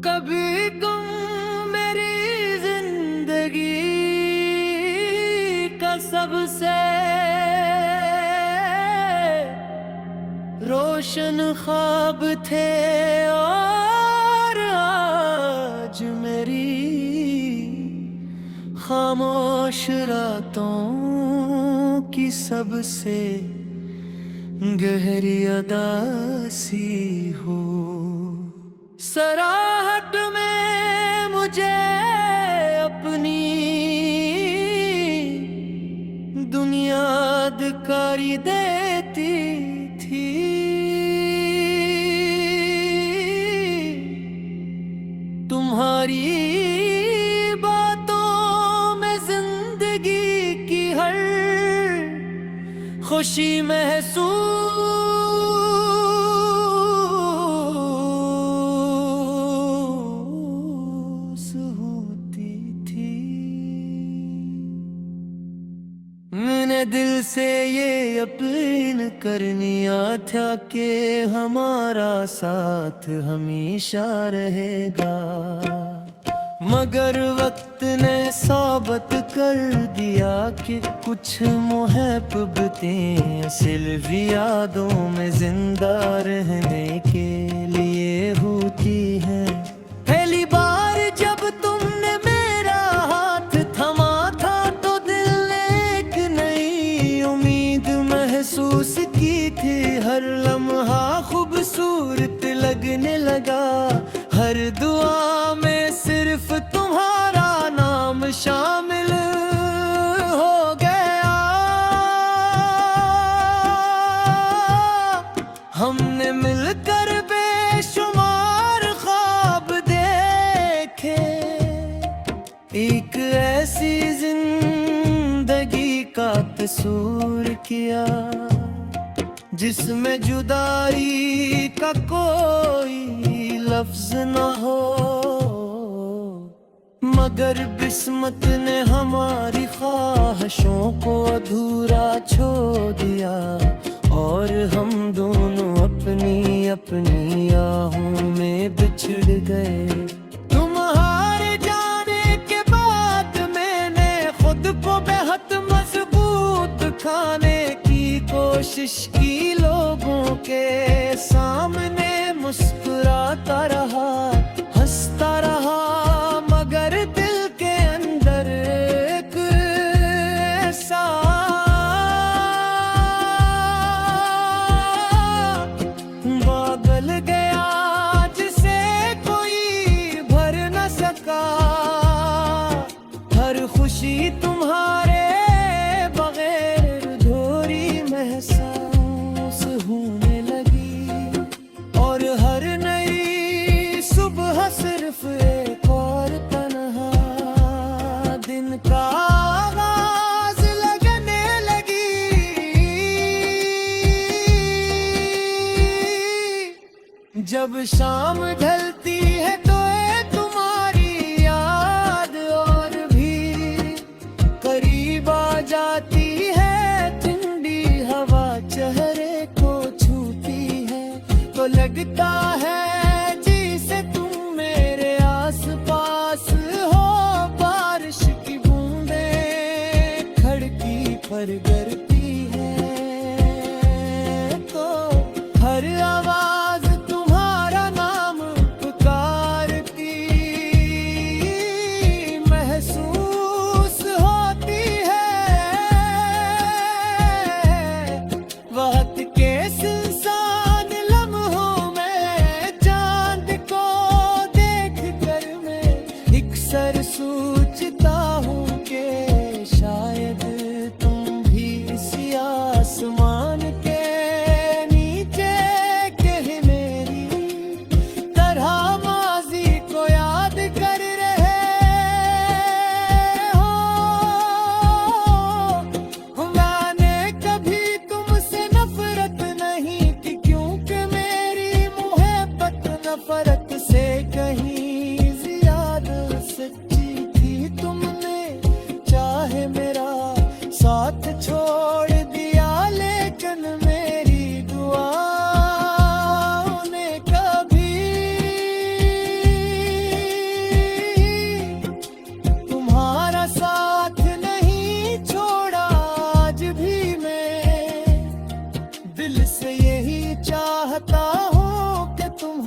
कभी तुम मेरी जिंदगी का सबसे रोशन ख्वाब थे और आज मेरी खामोश रातों की सबसे गहरी अदासी हो। सराहट में मुझे अपनी दुनिया दिखाई देती थी, तुम्हारी बातों में जिंदगी की हर खुशी महसूस होती थी। मैंने दिल से ये यकीन करनिया था कि हमारा साथ हमेशा रहेगा, मगर वक्त ने साबित कर दिया कि कुछ मोहब्बतें सिर्फ यादों में जिंदा रहने के लिए होती हैं। पहली बार जब तुमने मेरा हाथ थमा था तो दिल ने एक नई उम्मीद महसूस की थी। हर लम्हा खूबसूरत लगने लगा, हर दुआ में सिर्फ तुम्हारा नाम शामिल हो गया। हमने मिलकर बेशुमार ख्वाब देखे, एक ऐसी जिंदगी का तस्वीर किया जिसमें जुदाई का कोई लफ्ज न हो, मगर किस्मत ने हमारी ख्वाहिशों को अधूरा छोड़ दिया और हम दोनों अपनी अपनी आहों में बिछड़ गए। तुम्हारे जाने के बाद मैंने खुद को बेहद मजबूत खाने की कोशिश की, लोगों के सामने मुस्कुराता रहा, हंसता रहा, मगर दिल के अंदर एक ऐसा बादल गया जिसे कोई भर न सका। हर खुशी तुम्हारे बगैर अधूरी महसूस होने लगी और हर नई सुबह सिर्फ एक और तन्हा दिन का आगाज लगने लगी। जब शाम ढलती है तो तुम्हारी याद और भी करीब आ जाती है, ठंडी हवा चेहरे को छूती है तो लगता है जैसे तुम मेरे आस पास हो। बारिश की बूंदें खिड़की पर गिरती है तो हर आवाज तुम्हारा नाम पुकारती महसूस होती है। वक्त के सुनसान लम्हों में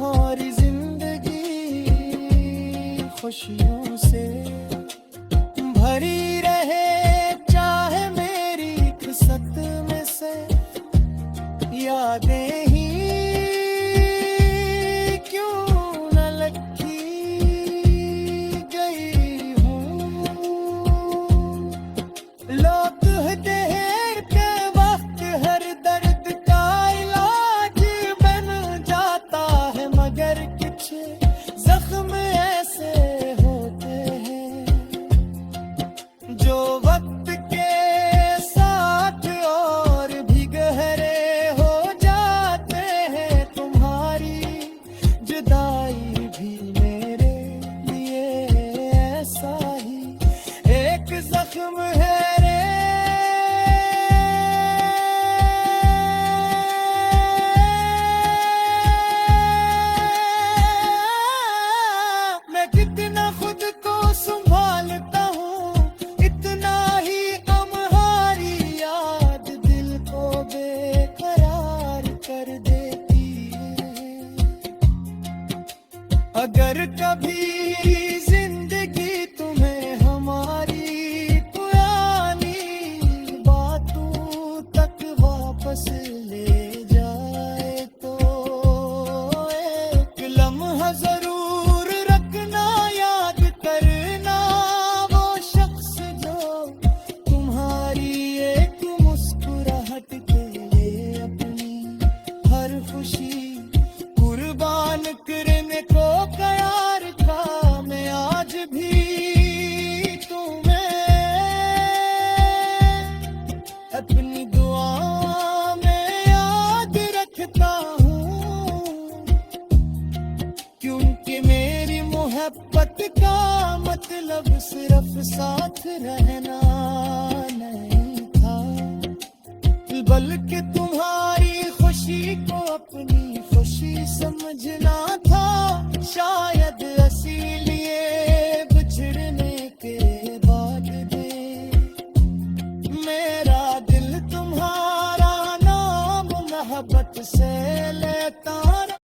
तुम्हारी जिंदगी खुशियों से भरी रहे, चाहे मेरी किस्मत में से यादें ही क्यों न लगी गई हूँ। लोग देर के वक्त हर दर्द का इलाज बन जाता है, मगर कुछ जख्म ऐसे होते हैं जो वक्त के साथ और भी गहरे हो जाते हैं। तुम्हारी जुदाई भी मेरे लिए ऐसा ही एक जख्म है रे। मैं कितना खुद को संभालता हूँ, इतना ही तुम्हारी याद दिल को बेकरार कर देती है। अगर कभी जिंदगी तुम्हें हमारी पुरानी बातों तक वापस ले जाए तो एक लम्हा जरूर रखना, याद करना वो शख्स जो तुम्हारी एक मुस्कुराहट के लिए अपनी हर खुशी कुर्बान करने को तैयार था। मैं आज भी तुम्हें अपनी दुआ में याद रखता हूँ, क्योंकि मेरी मोहब्बत का मतलब सिर्फ साथ रहना नहीं था, बल्कि तुम्हारी खुशी को अपनी खुशी समझना